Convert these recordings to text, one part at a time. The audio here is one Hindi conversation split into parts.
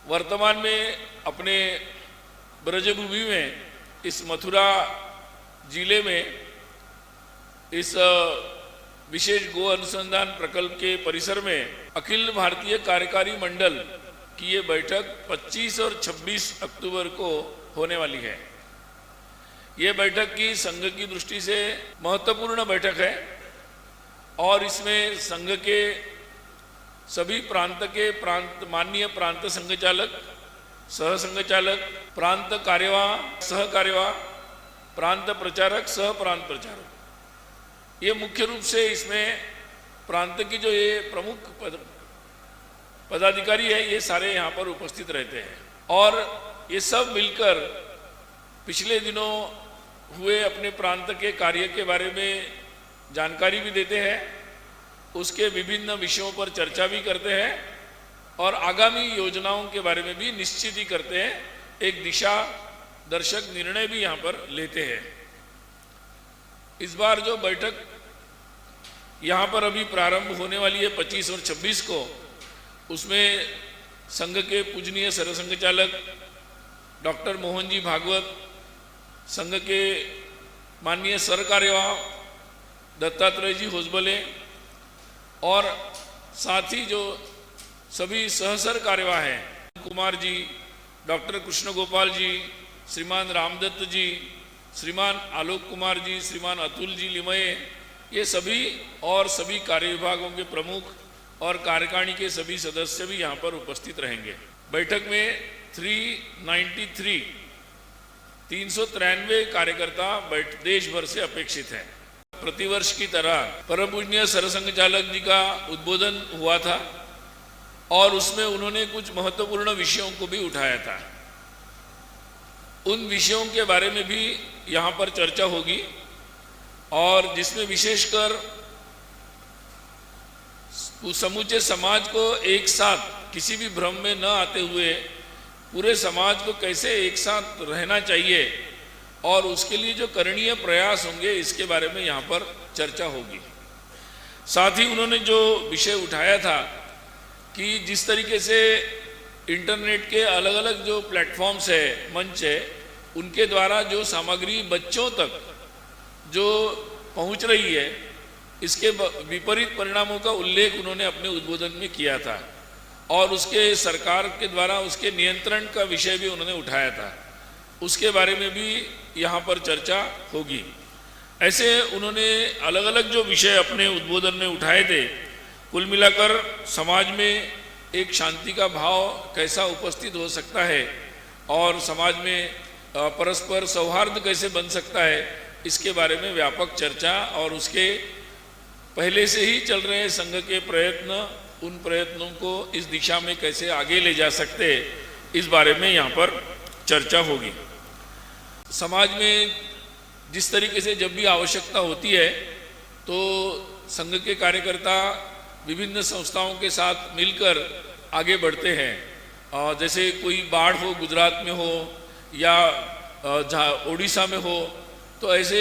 वर्तमान में अपने ब्रजभूमि में इस मथुरा जिले में इस विशेष गो अनुसंधान प्रकल्प के परिसर में अखिल भारतीय कार्यकारी मंडल की ये बैठक 25 और 26 अक्टूबर को होने वाली है। ये बैठक की संघ की दृष्टि से महत्वपूर्ण बैठक है और इसमें संघ के सभी प्रांत के माननीय प्रांत संघचालक, सह संघचालक, प्रांत कार्यवाह, सह कार्यवाह, प्रांत प्रचारक, सह प्रांत प्रचारक, ये मुख्य रूप से इसमें प्रांत की जो ये प्रमुख पदाधिकारी है ये सारे यहाँ पर उपस्थित रहते हैं और ये सब मिलकर पिछले दिनों हुए अपने प्रांत के कार्य के बारे में जानकारी भी देते हैं, उसके विभिन्न विषयों पर चर्चा भी करते हैं और आगामी योजनाओं के बारे में भी निश्चित ही करते हैं, एक दिशा दर्शक निर्णय भी यहाँ पर लेते हैं। इस बार जो बैठक यहाँ पर अभी प्रारंभ होने वाली है 25 और 26 को, उसमें संघ के पूजनीय सरसंघचालक डॉक्टर मोहन जी भागवत, संघ के माननीय सर कार्यवाह दत्तात्रेय जी होसबले और साथ ही जो सभी सहसर कार्यवाह हैं, कुमार जी, डॉक्टर कृष्ण गोपाल जी, श्रीमान रामदत्त जी, श्रीमान आलोक कुमार जी, श्रीमान अतुल जी लिमये, ये सभी और सभी कार्य विभागों के प्रमुख और कार्यकारिणी के सभी सदस्य भी यहाँ पर उपस्थित रहेंगे। बैठक में 393 कार्यकर्ता देश भर से अपेक्षित हैं। प्रतिवर्ष की तरह परम पूजनीय सरसंघचालक जी का उद्बोधन हुआ था और उसमें उन्होंने कुछ महत्वपूर्ण विषयों को भी उठाया था। उन विषयों के बारे में भी यहाँ पर चर्चा होगी और जिसमें विशेषकर समूचे समाज को एक साथ किसी भी भ्रम में न आते हुए पूरे समाज को कैसे एक साथ रहना चाहिए और उसके लिए जो करणीय प्रयास होंगे इसके बारे में यहाँ पर चर्चा होगी। साथ ही उन्होंने जो विषय उठाया था कि जिस तरीके से इंटरनेट के अलग अलग जो प्लेटफॉर्म्स है, मंच है, उनके द्वारा जो सामग्री बच्चों तक जो पहुँच रही है, इसके विपरीत परिणामों का उल्लेख उन्होंने अपने उद्बोधन में किया था और उसके सरकार के द्वारा उसके नियंत्रण का विषय भी उन्होंने उठाया था। उसके बारे में भी यहाँ पर चर्चा होगी। ऐसे उन्होंने अलग अलग जो विषय अपने उद्बोधन में उठाए थे, कुल मिलाकर समाज में एक शांति का भाव कैसा उपस्थित हो सकता है और समाज में परस्पर सौहार्द कैसे बन सकता है, इसके बारे में व्यापक चर्चा और उसके पहले से ही चल रहे संघ के प्रयत्न, उन प्रयत्नों को इस दिशा में कैसे आगे ले जा सकते हैं, इस बारे में यहाँ पर चर्चा होगी। समाज में जिस तरीके से जब भी आवश्यकता होती है तो संघ के कार्यकर्ता विभिन्न संस्थाओं के साथ मिलकर आगे बढ़ते हैं। जैसे कोई बाढ़ हो, गुजरात में हो या ओडिशा में हो, तो ऐसे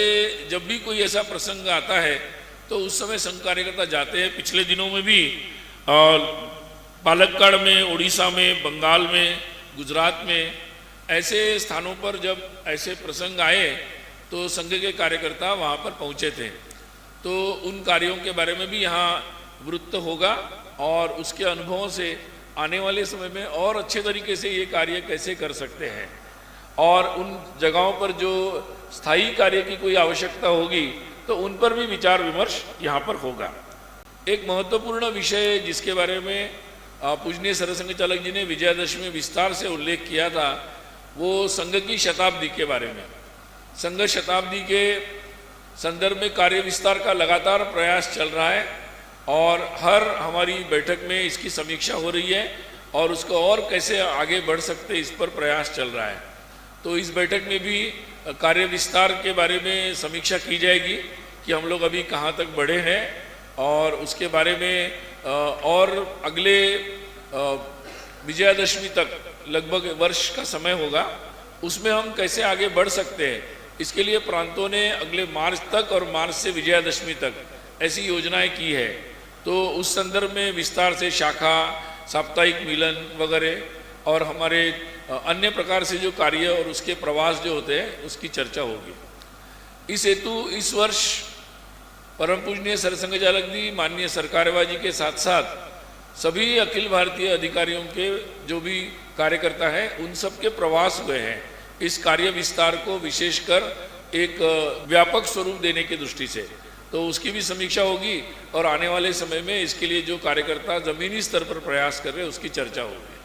जब भी कोई ऐसा प्रसंग आता है तो उस समय संघ कार्यकर्ता जाते हैं। पिछले दिनों में भी पालक्काड़ में, उड़ीसा में, बंगाल में, गुजरात में ऐसे स्थानों पर जब ऐसे प्रसंग आए तो संघ के कार्यकर्ता वहाँ पर पहुँचे थे। तो उन कार्यों के बारे में भी यहाँ वृत्त होगा और उसके अनुभवों से आने वाले समय में और अच्छे तरीके से ये कार्य कैसे कर सकते हैं और उन जगहों पर जो स्थायी कार्य की कोई आवश्यकता होगी तो उन पर भी विचार विमर्श यहाँ पर होगा। एक महत्वपूर्ण विषय जिसके बारे में पूजनीय सरसंघचालक जी ने विजयादशमी में विस्तार से उल्लेख किया था, वो संघ की शताब्दी के बारे में। संघ शताब्दी के संदर्भ में कार्य विस्तार का लगातार प्रयास चल रहा है और हर हमारी बैठक में इसकी समीक्षा हो रही है और उसको और कैसे आगे बढ़ सकते इस पर प्रयास चल रहा है। तो इस बैठक में भी कार्य विस्तार के बारे में समीक्षा की जाएगी कि हम लोग अभी कहाँ तक बढ़े हैं और उसके बारे में और अगले विजयादशमी तक लगभग वर्ष का समय होगा, उसमें हम कैसे आगे बढ़ सकते हैं। इसके लिए प्रांतों ने अगले मार्च तक और मार्च से विजयादशमी तक ऐसी योजनाएं की है। तो उस संदर्भ में विस्तार से शाखा, साप्ताहिक मिलन वगैरह और हमारे अन्य प्रकार से जो कार्य और उसके प्रवास जो होते हैं उसकी चर्चा होगी। इस हेतु इस वर्ष परम पूजनीय सरसंघ चालक जी, माननीय सरकारवा जी के साथ साथ सभी अखिल भारतीय अधिकारियों के जो भी कार्यकर्ता हैं उन सब के प्रवास हुए हैं इस कार्य विस्तार को विशेषकर एक व्यापक स्वरूप देने की दृष्टि से। तो उसकी भी समीक्षा होगी और आने वाले समय में इसके लिए जो कार्यकर्ता जमीनी स्तर पर प्रयास कर रहे हैं उसकी चर्चा होगी।